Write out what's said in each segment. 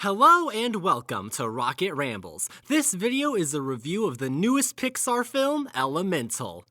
Hello and welcome to Rocket Rambles. This video is a review of the newest Pixar film, Elemental.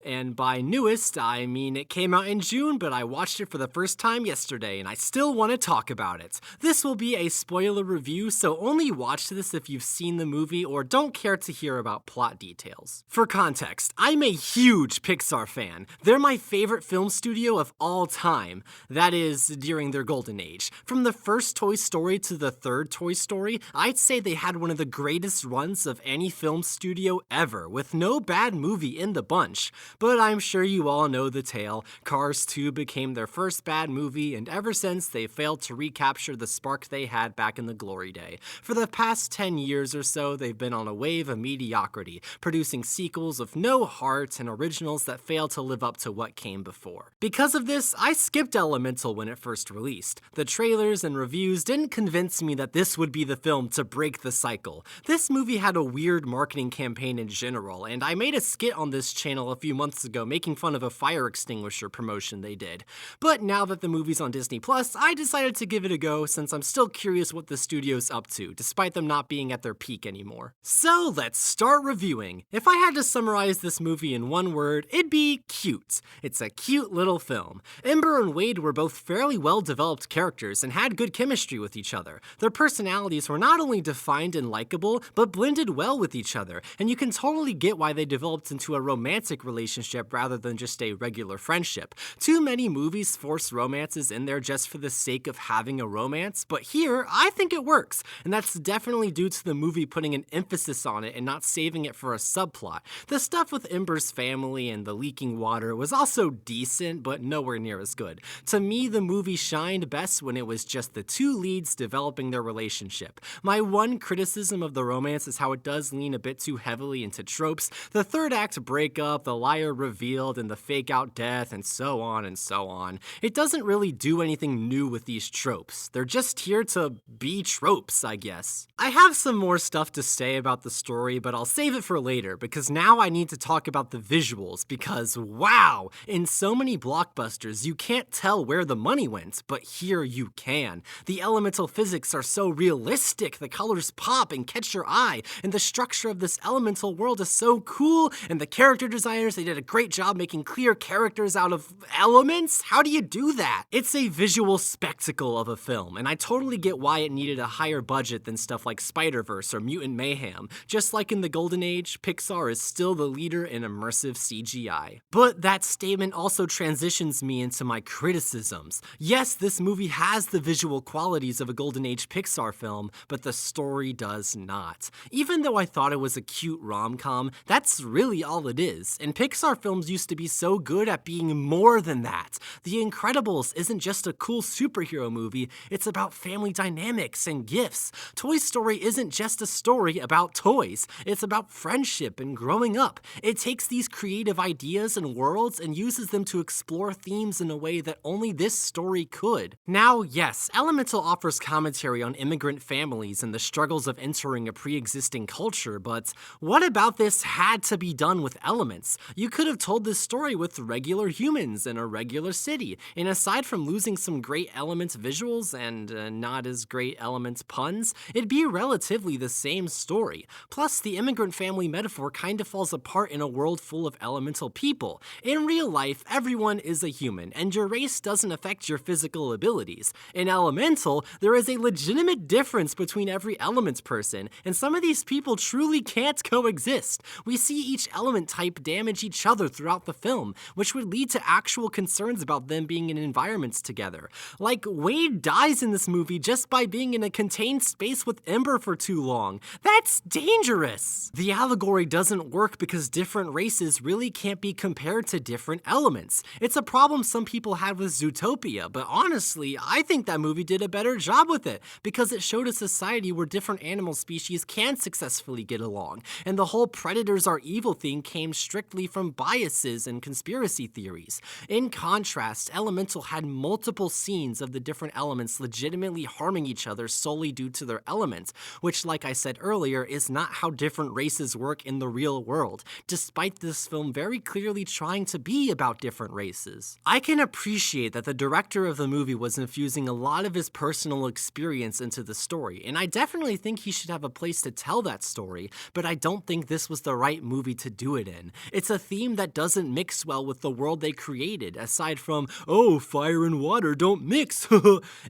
And by newest, I mean it came out in June, but I watched it for the first time yesterday, and I still want to talk about it. This will be a spoiler review, so only watch this if you've seen the movie or don't care to hear about plot details. For context, I'm a huge Pixar fan. They're my favorite film studio of all time. That is, during their golden age. From the first Toy Story to the third Toy Story, I'd say they had one of the greatest runs of any film studio ever, with no bad movie in the bunch. But I'm sure you all know the tale. Cars 2 became their first bad movie, and ever since they failed to recapture the spark they had back in the glory day. For the past 10 years or so, they've been on a wave of mediocrity, producing sequels with no heart and originals that fail to live up to what came before. Because of this, I skipped Elemental when it first released. The trailers and reviews didn't convince me that this would be the film to break the cycle. This movie had a weird marketing campaign in general, and I made a skit on this channel a few months ago making fun of a fire extinguisher promotion they did. But now that the movie's on Disney Plus, I decided to give it a go since I'm still curious what the studio's up to, despite them not being at their peak anymore. So let's start reviewing. If I had to summarize this movie in one word, it'd be cute. It's a cute little film. Ember and Wade were both fairly well-developed characters and had good chemistry with each other. Their personalities were not only defined and likable, but blended well with each other, and you can totally get why they developed into a romantic relationship rather than just a regular friendship. Too many movies force romances in there just for the sake of having a romance, but here, I think it works, and that's definitely due to the movie putting an emphasis on it and not saving it for a subplot. The stuff with Ember's family and the leaking water was also decent, but nowhere near as good. To me, the movie shined best when it was just the two leads developing their relationship. My one criticism of the romance is how it does lean a bit too heavily into tropes. The third act breakup, the liar revealed, and the fake out death, and so on and so on. It doesn't really do anything new with these tropes. They're just here to be tropes, I guess. I have some more stuff to say about the story, but I'll save it for later, because now I need to talk about the visuals, because wow! In so many blockbusters, you can't tell where the money went, but here you can. The elemental physics are so realistic, the colors pop and catch your eye, and the structure of this elemental world is so cool, and the character designers, they did a great job making clear characters out of elements. How do you do that? It's a visual spectacle of a film, and I totally get why it needed a higher budget than stuff like Spider-Verse or Mutant Mayhem. Just like in the Golden Age, Pixar is still the leader in immersive CGI. But that statement also transitions me into my criticisms. Yes, this movie has the visual qualities of a Golden Age Pixar film, but the story does not. Even though I thought it was a cute rom-com, that's really all it is, and Pixar films used to be so good at being more than that. The Incredibles isn't just a cool superhero movie, it's about family dynamics and gifts. Toy Story isn't just a story about toys, it's about friendship and growing up. It takes these creative ideas and worlds and uses them to explore themes in a way that only this story could. Now, yes, Elemental offers commentary on immigrant families and the struggles of entering a pre-existing culture, but what about this had to be done with elements? You could have told this story with regular humans in a regular city, and aside from losing some great Elements visuals and not as great Elements puns, it'd be relatively the same story. Plus, the immigrant family metaphor kind of falls apart in a world full of elemental people. In real life, everyone is a human, and your race doesn't affect your physical abilities. In Elemental, there is a legitimate difference between every Elements person, and some of these people truly can't coexist. We see each element type damage each other throughout the film, which would lead to actual concerns about them being in environments together. Like, Wade dies in this movie just by being in a contained space with Ember for too long. That's dangerous! The allegory doesn't work because different races really can't be compared to different elements. It's a problem some people had with Zootopia, but honestly, I think that movie did a better job with it, because it showed a society where different animal species can successfully get along, and the whole predators are evil thing came strictly from biases and conspiracy theories. In contrast, Elemental had multiple scenes of the different elements legitimately harming each other solely due to their element, which, like I said earlier, is not how different races work in the real world, despite this film very clearly trying to be about different races. I can appreciate that the director of the movie was infusing a lot of his personal experience into the story, and I definitely think he should have a place to tell that story, but I don't think this was the right movie to do it in. It's a theme that doesn't mix well with the world they created, aside from, oh, fire and water don't mix.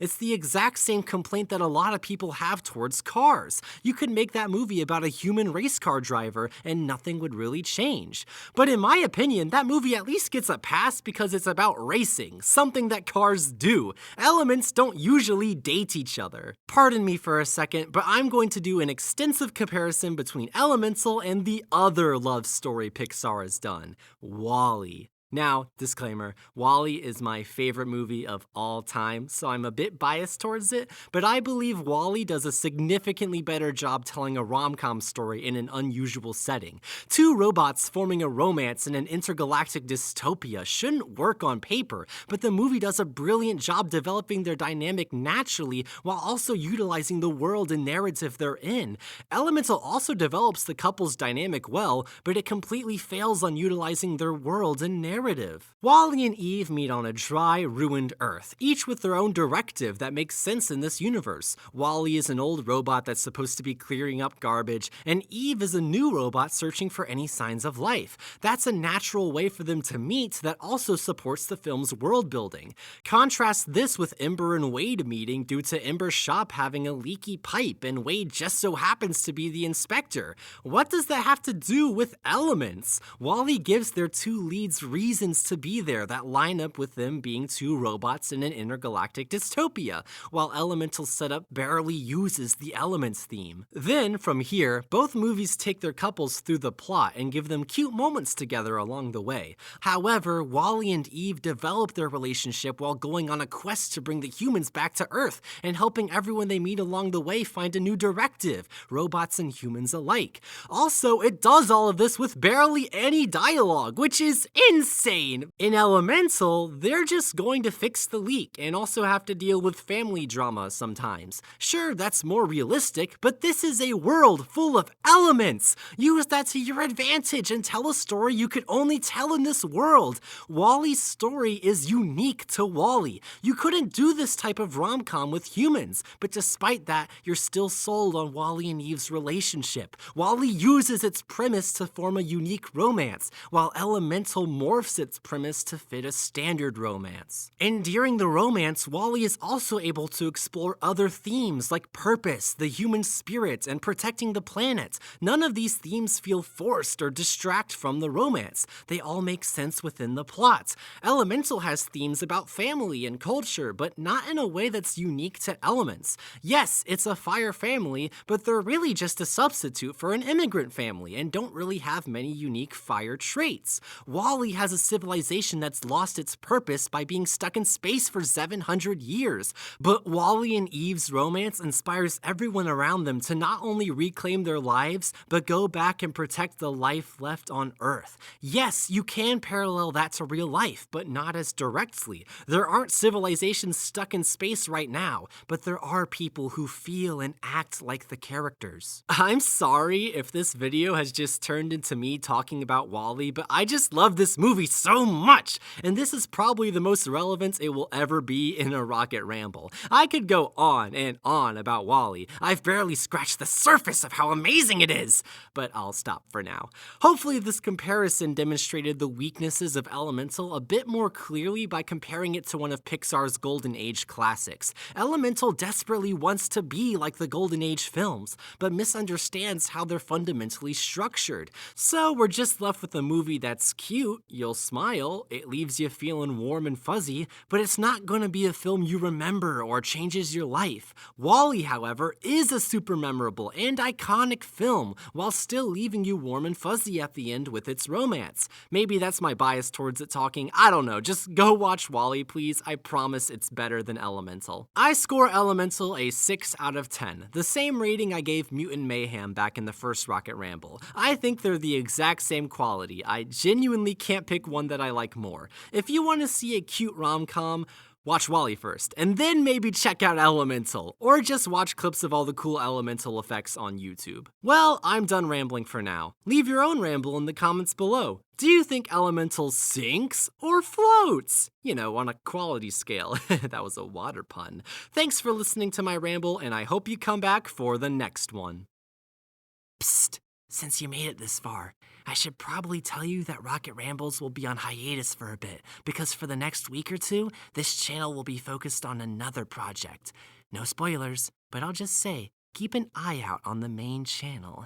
It's the exact same complaint that a lot of people have towards cars. You could make that movie about a human race car driver and nothing would really change. But in my opinion, that movie at least gets a pass because it's about racing, something that cars do. Elements don't usually date each other. Pardon me for a second, but I'm going to do an extensive comparison between Elemental and the other love story Pixar has done, WALL-E. Now, disclaimer, WALL-E is my favorite movie of all time, so I'm a bit biased towards it, but I believe WALL-E does a significantly better job telling a rom-com story in an unusual setting. Two robots forming a romance in an intergalactic dystopia shouldn't work on paper, but the movie does a brilliant job developing their dynamic naturally while also utilizing the world and narrative they're in. Elemental also develops the couple's dynamic well, but it completely fails on utilizing their world and narrative. WALL-E and Eve meet on a dry, ruined Earth, each with their own directive that makes sense in this universe. WALL-E is an old robot that's supposed to be clearing up garbage, and Eve is a new robot searching for any signs of life. That's a natural way for them to meet that also supports the film's world building. Contrast this with Ember and Wade meeting due to Ember's shop having a leaky pipe, and Wade just so happens to be the inspector. What does that have to do with elements? WALL-E gives their two leads reasons to be there that line up with them being two robots in an intergalactic dystopia, while Elemental's setup barely uses the elements theme. Then, from here, both movies take their couples through the plot and give them cute moments together along the way. However, WALL-E and Eve develop their relationship while going on a quest to bring the humans back to Earth and helping everyone they meet along the way find a new directive, robots and humans alike. Also, it does all of this with barely any dialogue, which is insane. In Elemental, they're just going to fix the leak and also have to deal with family drama sometimes. Sure, that's more realistic, but this is a world full of elements. Use that to your advantage and tell a story you could only tell in this world. WALL-E's story is unique to WALL-E. You couldn't do this type of rom-com with humans, but despite that, you're still sold on WALL-E and Eve's relationship. WALL-E uses its premise to form a unique romance, while Elemental morphs its premise to fit a standard romance. And during the romance, WALL-E is also able to explore other themes like purpose, the human spirit, and protecting the planet. None of these themes feel forced or distract from the romance. They all make sense within the plot. Elemental has themes about family and culture, but not in a way that's unique to Elements. Yes, it's a fire family, but they're really just a substitute for an immigrant family and don't really have many unique fire traits. WALL-E has a civilization that's lost its purpose by being stuck in space for 700 years. But WALL-E and Eve's romance inspires everyone around them to not only reclaim their lives, but go back and protect the life left on Earth. Yes, you can parallel that to real life, but not as directly. There aren't civilizations stuck in space right now, but there are people who feel and act like the characters. I'm sorry if this video has just turned into me talking about WALL-E, but I just love this movie so much, and this is probably the most relevant it will ever be in a Rocket Ramble. I could go on and on about WALL-E. I've barely scratched the surface of how amazing it is, but I'll stop for now. Hopefully this comparison demonstrated the weaknesses of Elemental a bit more clearly by comparing it to one of Pixar's Golden Age classics. Elemental desperately wants to be like the Golden Age films, but misunderstands how they're fundamentally structured. So we're just left with a movie that's cute, you'll smile, it leaves you feeling warm and fuzzy, but it's not gonna be a film you remember or changes your life. WALL-E, however, is a super memorable and iconic film, while still leaving you warm and fuzzy at the end with its romance. Maybe that's my bias towards it talking, I don't know, just go watch WALL-E please, I promise it's better than Elemental. I score Elemental a 6 out of 10, the same rating I gave Mutant Mayhem back in the first Rocket Ramble. I think they're the exact same quality, I genuinely can't pick one that I like more. If you want to see a cute rom-com, Watch Wall-E first, and then maybe check out Elemental, or just watch clips of all the cool Elemental effects on YouTube. Well, I'm done rambling for now. Leave your own ramble in the comments below. Do you think Elemental sinks or floats? You know, on a quality scale. That was a water pun. Thanks for listening to my ramble, and I hope you come back for the next one. Psst, since you made it this far, I should probably tell you that Rocket Rambles will be on hiatus for a bit, because for the next week or two, this channel will be focused on another project. No spoilers, but I'll just say, keep an eye out on the main channel.